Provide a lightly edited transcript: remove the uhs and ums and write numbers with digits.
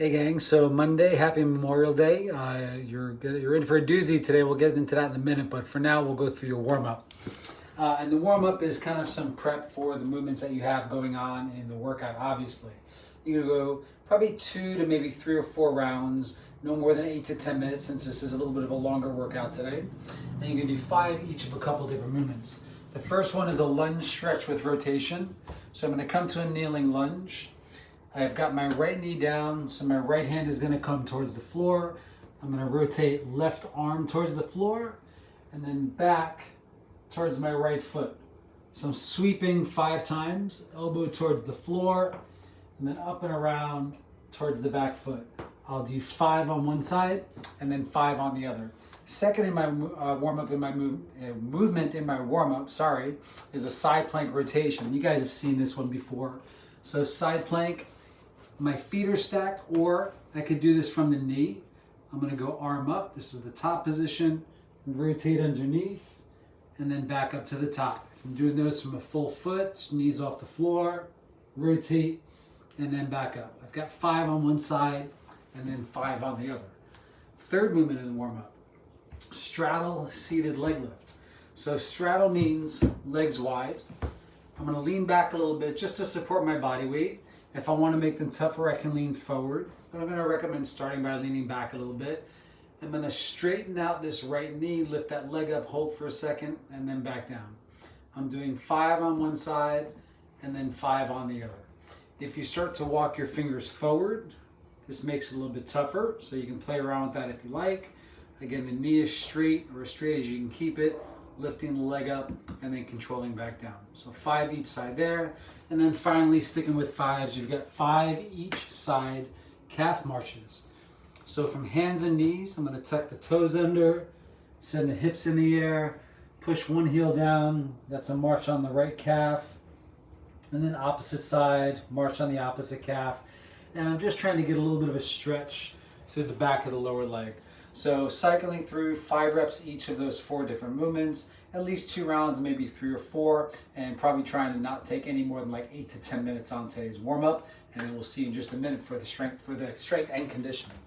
Hey gang, so Monday, happy Memorial Day. You're in for a doozy today. We'll get into that in a minute, but for now we'll go through your warm up. And the warm up is kind of some prep for the movements that you have going on in the workout. Obviously, you're gonna go probably 2 to maybe 3 or 4 rounds, no more than 8 to 10 minutes, since this is a little bit of a longer workout today. And you're gonna do 5 each of a couple different movements. The first one is a lunge stretch with rotation. So I'm gonna come to a kneeling lunge. I've got my right knee down, so my right hand is going to come towards the floor. I'm going to rotate left arm towards the floor and then back towards my right foot. So I'm sweeping 5 times, elbow towards the floor, and then up and around towards the back foot. I'll do 5 on one side and then 5 on the other. Second in my warm-up, in my movement in my warm-up, is a side plank rotation. You guys have seen this one before. So side plank, my feet are stacked, or I could do this from the knee. I'm gonna go arm up. This is the top position, rotate underneath, and then back up to the top. If I'm doing those from a full foot, knees off the floor, rotate, and then back up. I've got 5 on one side, and then 5 on the other. Third movement in the warm-up, straddle seated leg lift. So straddle means legs wide. I'm gonna lean back a little bit just to support my body weight. If I want to make them tougher, I can lean forward, but I'm going to recommend starting by leaning back a little bit. I'm going to straighten out this right knee, lift that leg up, hold for a second, and then back down. I'm doing 5 on one side and then 5 on the other. If you start to walk your fingers forward, this makes it a little bit tougher, so you can play around with that if you like. Again, the knee is straight, or as straight as you can keep it, lifting the leg up and then controlling back down. So 5 each side there. And then finally, sticking with 5s, you've got 5 each side calf marches. So from hands and knees, I'm gonna tuck the toes under, send the hips in the air, push one heel down. That's a march on the right calf. And then opposite side, march on the opposite calf. And I'm just trying to get a little bit of a stretch through the back of the lower leg. So cycling through 5 reps each of those 4 different movements, at least 2 rounds, maybe 3 or 4, and probably trying to not take any more than like 8 to 10 minutes on today's warm-up. And then we'll see in just a minute for the strength and conditioning.